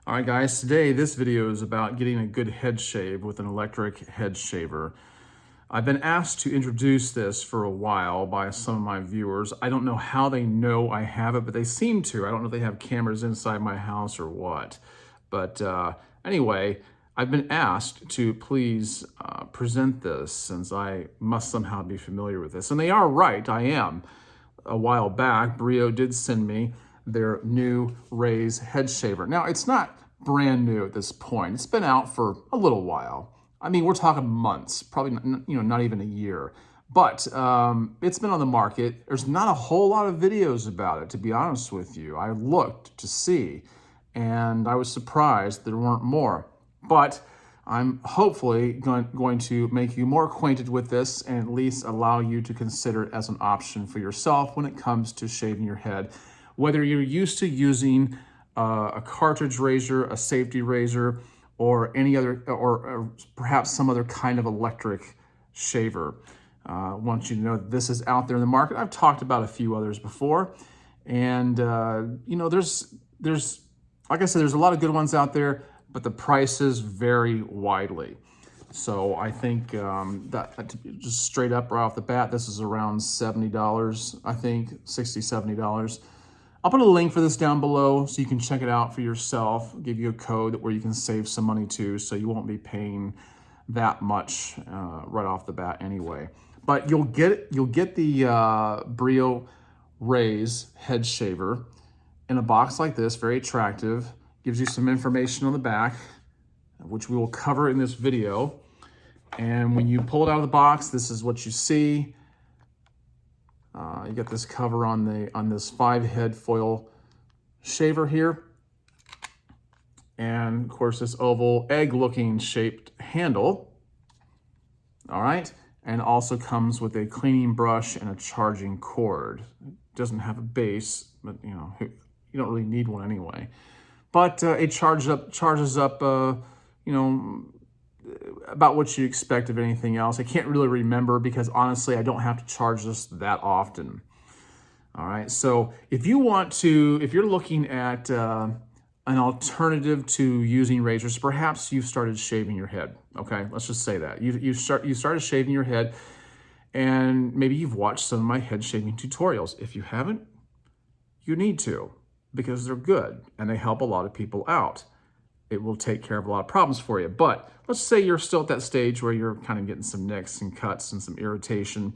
All right, guys, today this video is about getting a good head shave with an electric head shaver. I've been asked to introduce this for a while by some of my viewers. I don't know how they know I have it, but they seem to. I don't know if they have cameras inside my house or what. But anyway, I've been asked to please present this since I must somehow be familiar with this. And they are right, I am. A while back, Brio did send me their new Raze head shaver. Now, it's not brand new at this point. It's been out for a little while. I mean, we're talking months, probably not even a year. But it's been on the market. There's not a whole lot of videos about it, to be honest with you. I looked to see, and I was surprised there weren't more. But I'm hopefully going to make you more acquainted with this and at least allow you to consider it as an option for yourself when it comes to shaving your head. Whether you're used to using a cartridge razor, a safety razor, or any other, or perhaps some other kind of electric shaver. I want you to know that this is out there in the market. I've talked about a few others before, and there's like I said, there's a lot of good ones out there, but the prices vary widely. So I think that just straight up right off the bat, this is around $70, I think, $60, $70. I'll put a link for this down below so you can check it out for yourself. I'll give you a code where you can save some money too, so you won't be paying that much right off the bat anyway. But you'll get the Brio Raze head shaver in a box like this, very attractive. Gives you some information on the back, which we will cover in this video. And when you pull it out of the box, this is what you see. You get this cover on this 5-head foil shaver here. And of course, this oval egg-looking shaped handle. All right. And also comes with a cleaning brush and a charging cord. It doesn't have a base, but you don't really need one anyway. But it charges up, about what you expect of anything else. I can't really remember because honestly, I don't have to charge this that often. All right, so if you're looking at an alternative to using razors, perhaps you've started shaving your head. Okay, let's just say that you started shaving your head, and maybe you've watched some of my head shaving tutorials. If you haven't, you need to, because they're good and they help a lot of people out. It will take care of a lot of problems for you. But let's say you're still at that stage where you're kind of getting some nicks and cuts and some irritation,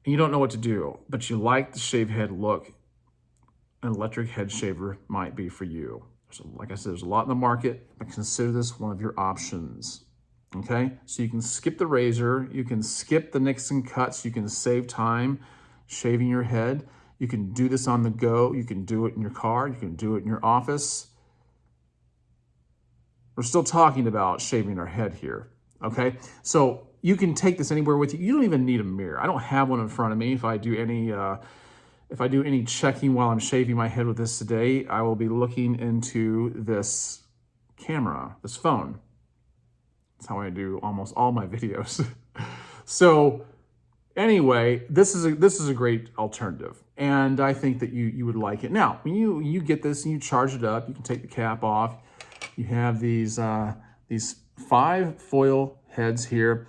and you don't know what to do, but you like the shaved head look. An electric head shaver might be for you. So like I said, there's a lot in the market, but consider this one of your options. Okay, so you can skip the razor, you can skip the nicks and cuts, you can save time shaving your head. You can do this on the go. You can do it in your car. You can do it in your office. We're still talking about shaving our head here, okay? So you can take this anywhere with you. You don't even need a mirror. I don't have one in front of me. If I do any checking while I'm shaving my head with this today, I will be looking into this camera, this phone. That's how I do almost all my videos. So anyway, this is a great alternative, and I think that you would like it. Now, when you get this and you charge it up, you can take the cap off. You have these 5 foil heads here.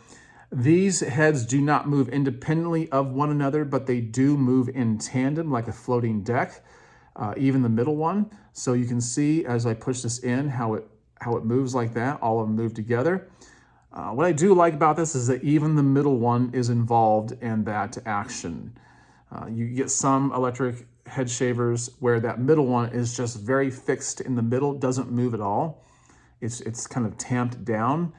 These heads do not move independently of one another, but they do move in tandem like a floating deck, even the middle one. So you can see as I push this in how it moves like that. All of them move together. What I do like about this is that even the middle one is involved in that action. You get some electric head shavers where that middle one is just very fixed in the middle, doesn't move at all. It's kind of tamped down,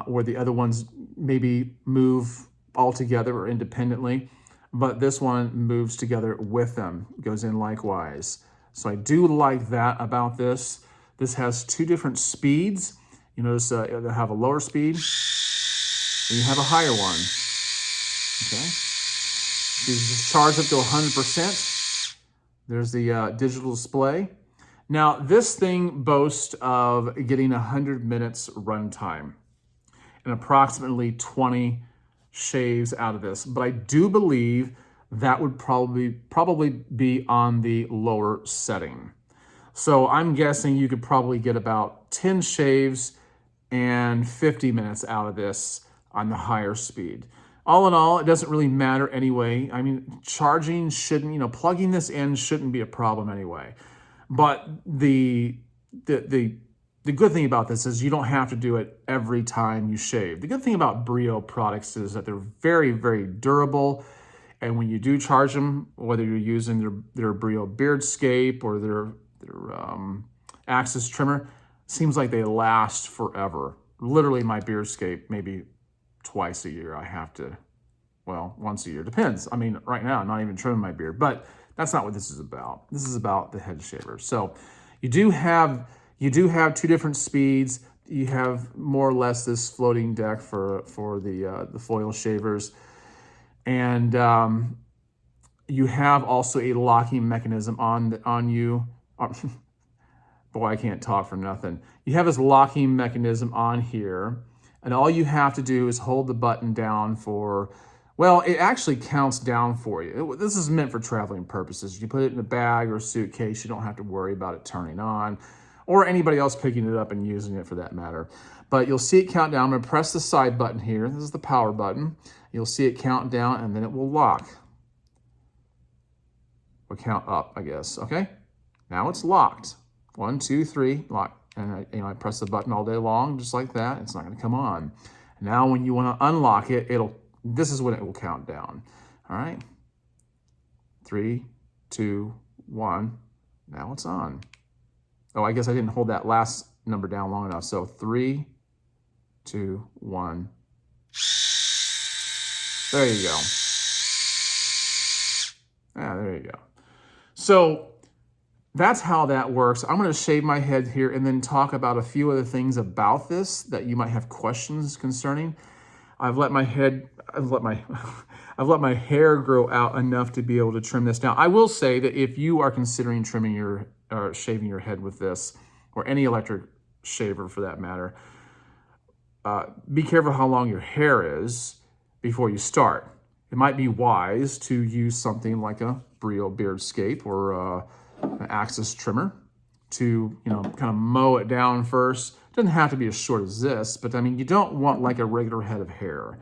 where the other ones maybe move all together or independently, but this one moves together with them, goes in likewise. So I do like that about this. This has 2 different speeds. You notice they have a lower speed, and you have a higher one. Okay, these just charge up to 100%. There's the digital display. Now, this thing boasts of getting 100 minutes runtime and approximately 20 shaves out of this. But I do believe that would probably be on the lower setting. So I'm guessing you could probably get about 10 shaves and 50 minutes out of this on the higher speed. All in all, it doesn't really matter anyway. I mean, charging shouldn't, plugging this in shouldn't be a problem anyway. But the good thing about this is you don't have to do it every time you shave. The good thing about Brio products is that they're very, very durable. And when you do charge them, whether you're using their Brio Beardscape or their Axis trimmer, seems like they last forever. Literally, my Beardscape, maybe twice a year I have to, well, once a year, depends. I mean, right now I'm not even trimming my beard, but that's not what this is about. This is about the head shaver. So you do have two different speeds. You have more or less this floating deck for the foil shavers, and you have also a locking mechanism on you. Boy, I can't talk for nothing. You have this locking mechanism on here, and all you have to do is hold the button down for, well, it actually counts down for you. This is meant for traveling purposes. You put it in a bag or a suitcase, you don't have to worry about it turning on, or anybody else picking it up and using it for that matter. But you'll see it count down. I'm gonna press the side button here. This is the power button. You'll see it count down, and then it will lock. Or count up, I guess, okay? Now it's locked. 1, 2, 3, lock. And I press the button all day long, just like that. It's not gonna come on. Now when you wanna unlock it, this is when it will count down. All right? 3, 2, 1. Now it's on. Oh, I guess I didn't hold that last number down long enough. So 3, 2, 1. There you go. Ah, there you go. So that's how that works. I'm going to shave my head here and then talk about a few other things about this that you might have questions concerning. I've let my hair grow out enough to be able to trim this down. I will say that if you are considering trimming or shaving your head with this, or any electric shaver for that matter, be careful how long your hair is before you start. It might be wise to use something like a Brio Beardscape or an Axis trimmer to, kind of mow it down first. It doesn't have to be as short as this, but I mean, you don't want like a regular head of hair.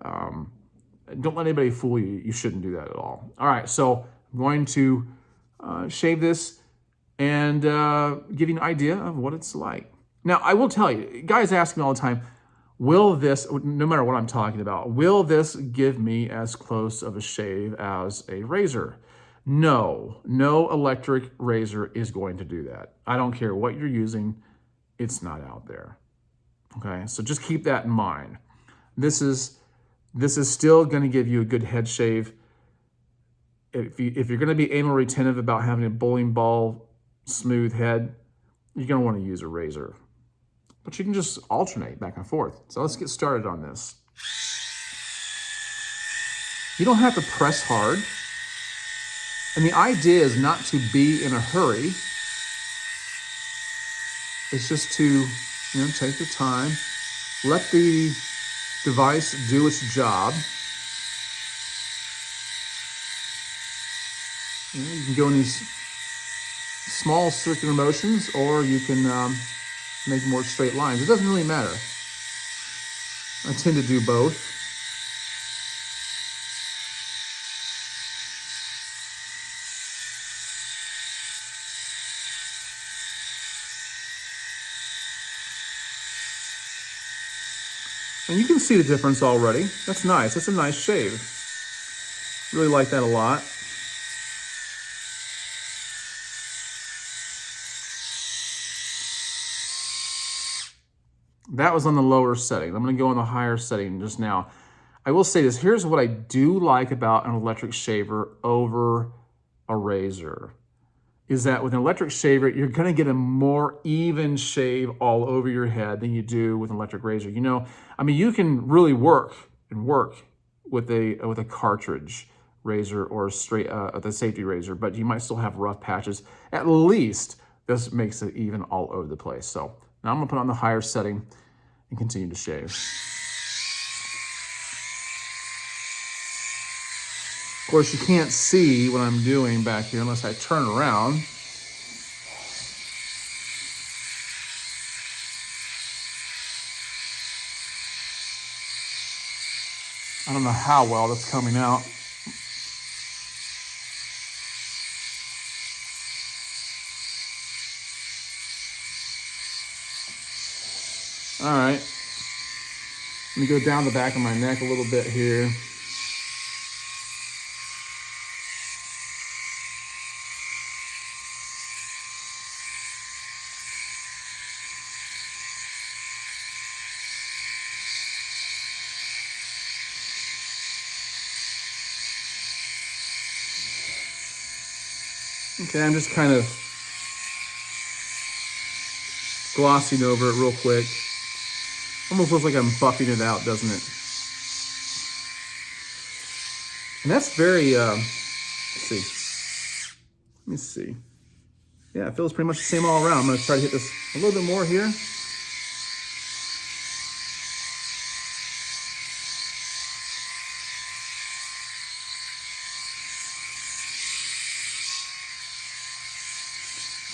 Don't let anybody fool you. You shouldn't do that at all. All right, so I'm going to shave this and give you an idea of what it's like. Now, I will tell you, guys ask me all the time, will this, no matter what I'm talking about, will this give me as close of a shave as a razor? No electric razor is going to do that. I don't care what you're using, it's not out there. Okay, so just keep that in mind. This is still going to give you a good head shave. If you're going to be anal retentive about having a bowling ball smooth head, you're going to want to use a razor. But you can just alternate back and forth. So let's get started on this. You don't have to press hard. And the idea is not to be in a hurry. It's just to, take your time, let the device do its job. You can go in these small circular motions, or you can make more straight lines. It doesn't really matter. I tend to do both. And you can see the difference already. That's nice. That's a nice shave. Really like that a lot. That was on the lower setting. I'm going to go on the higher setting just now. I will say this. Here's what I do like about an electric shaver over a razor. Is that with an electric shaver, you're going to get a more even shave all over your head than you do with an electric razor. You can really work with a cartridge razor or straight the safety razor, but you might still have rough patches. At least this makes it even all over the place. So now I'm going to put on the higher setting and continue to shave. Of course, you can't see what I'm doing back here unless I turn around. I don't know how well that's coming out. All right. Let me go down the back of my neck a little bit here. Okay, I'm just kind of glossing over it real quick. Almost looks like I'm buffing it out, doesn't it? And that's very, let's see. Let me see. Yeah, it feels pretty much the same all around. I'm gonna try to hit this a little bit more here.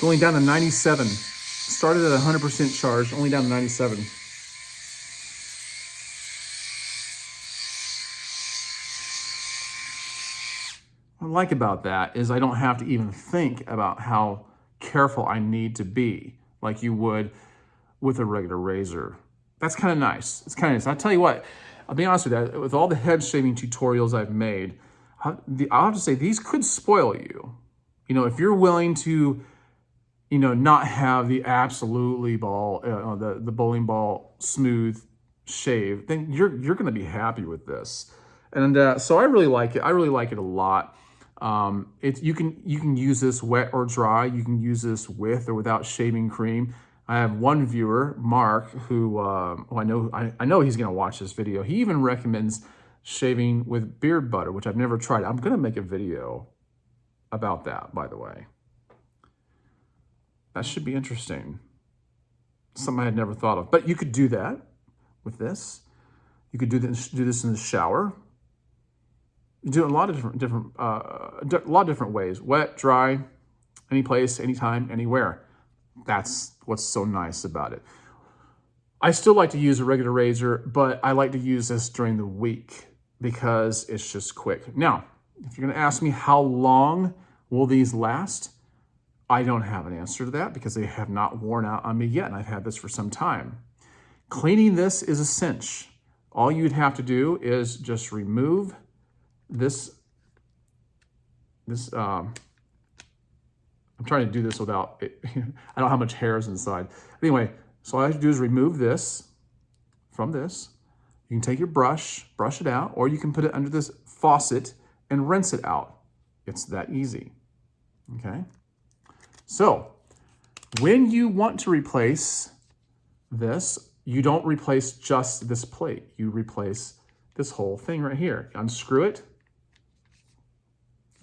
Going down to 97. Started at 100% charge, only down to 97. What I like about that is I don't have to even think about how careful I need to be like you would with a regular razor. That's kind of nice. It's kind of nice. I'll tell you what, I'll be honest with you, with all the head shaving tutorials I've made, I'll have to say these could spoil you. You know, if you're willing to, you know, not have the absolutely the bowling ball smooth shave, then you're going to be happy with this. And so I really like it. I really like it a lot. You can use this wet or dry. You can use this with or without shaving cream. I have one viewer, Mark, who I know he's going to watch this video. He even recommends shaving with beard butter, which I've never tried. I'm going to make a video about that, by the way. That should be interesting. Something I had never thought of. But you could do that with this. You could do this in the shower. You do it a lot of different ways. Wet, dry, any place, anytime, anywhere. That's what's so nice about it. I still like to use a regular razor, but I like to use this during the week because it's just quick. Now, if you're going to ask me how long will these last, I don't have an answer to that because they have not worn out on me yet, and I've had this for some time. Cleaning this is a cinch. All you'd have to do is just remove this. I'm trying to do this without it. I don't have much hairs inside. Anyway, so all I have to do is remove this from this. You can take your brush it out, or you can put it under this faucet and rinse it out. It's that easy, okay? So when you want to replace this, you don't replace just this plate. You replace this whole thing right here. Unscrew it.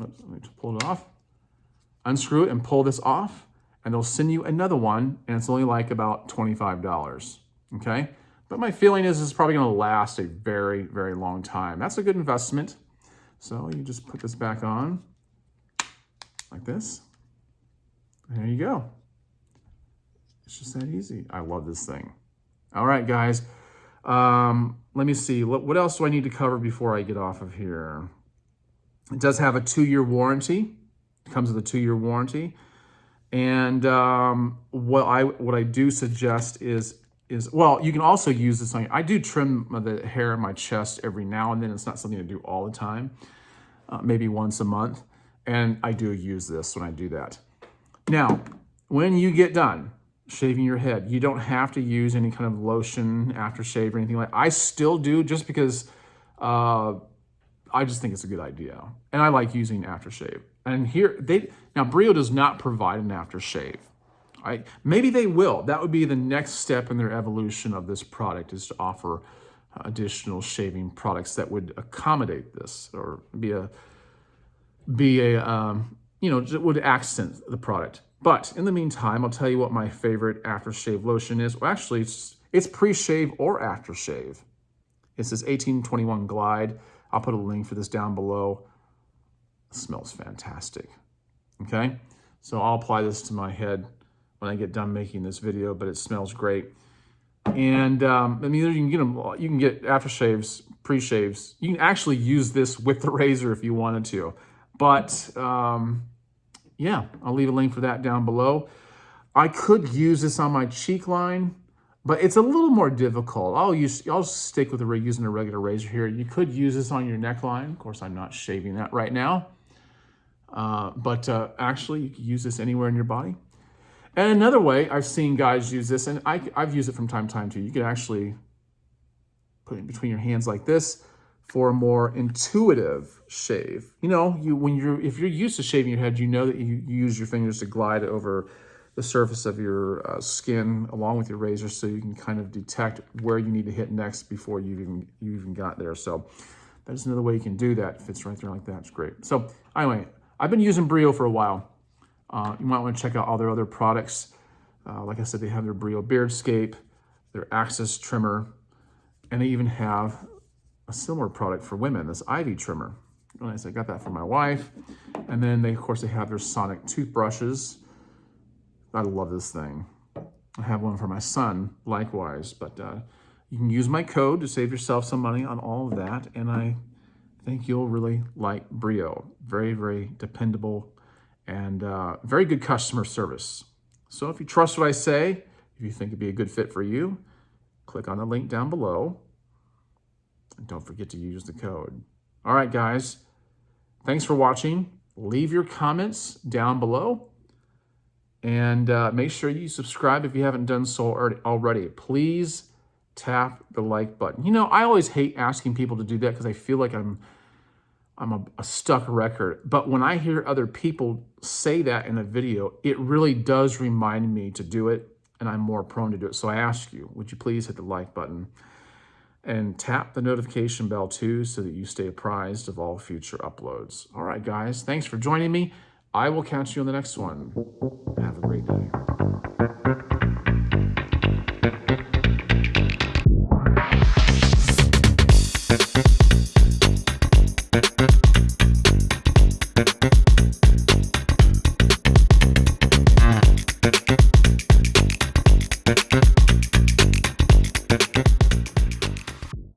Oops, let me just pull it off. Unscrew it and pull this off, and they'll send you another one, and it's only like about $25, okay? But my feeling is it's probably gonna last a very, very long time. That's a good investment. So you just put this back on like this. There you go. It's just that easy. I love this thing. All right, guys. Let me see. What else do I need to cover before I get off of here? It does have a 2-year warranty. It comes with a 2-year warranty. And what I do suggest is well, you can also use this on. I do trim the hair in my chest every now and then. It's not something I do all the time. Maybe once a month. And I do use this when I do that. Now, when you get done shaving your head, you don't have to use any kind of lotion, aftershave, or anything like that. I still do, just because I just think it's a good idea. And I like using aftershave. And here, now Brio does not provide an aftershave. Right? Maybe they will. That would be the next step in their evolution of this product, is to offer additional shaving products that would accommodate this, or would accent the product. But in the meantime, I'll tell you what my favorite aftershave lotion is. Well, actually, it's pre-shave or aftershave. It's this 1821 Glide. I'll put a link for this down below. It smells fantastic. Okay, so I'll apply this to my head when I get done making this video, but it smells great. And I mean, you can get them. You can get aftershaves, pre-shaves. You can actually use this with the razor if you wanted to. But yeah, I'll leave a link for that down below. I could use this on my cheek line, but it's a little more difficult. I'll stick with using a regular razor here. You could use this on your neckline. Of course, I'm not shaving that right now. But actually, you can use this anywhere in your body. And another way I've seen guys use this, and I've used it from time to time too. You can actually put it between your hands like this for a more intuitive shave. You know, if you're used to shaving your head, you know that you use your fingers to glide over the surface of your skin along with your razor, so you can kind of detect where you need to hit next before you even got there. So that's another way you can do that. It fits right there like that. It's great. So anyway, I've been using Brio for a while. You might want to check out all their other products. Like I said, they have their Brio Beardscape, their Axis trimmer, and they even have a similar product for women, this Ivy trimmer. Nice, I got that for my wife. And then of course, they have their Sonic toothbrushes. I love this thing. I have one for my son, likewise. But you can use my code to save yourself some money on all of that. And I think you'll really like Brio. Very, very dependable and very good customer service. So if you trust what I say, if you think it'd be a good fit for you, click on the link down below. And don't forget to use the code. All right, guys. Thanks for watching. Leave your comments down below. And make sure you subscribe if you haven't done so already. Please tap the like button. You know, I always hate asking people to do that because I feel like I'm a stuck record. But when I hear other people say that in a video, it really does remind me to do it, and I'm more prone to do it. So I ask you, would you please hit the like button and tap the notification bell too, so that you stay apprised of all future uploads. All right, guys, thanks for joining me. I will catch you on the next one. Have a great day.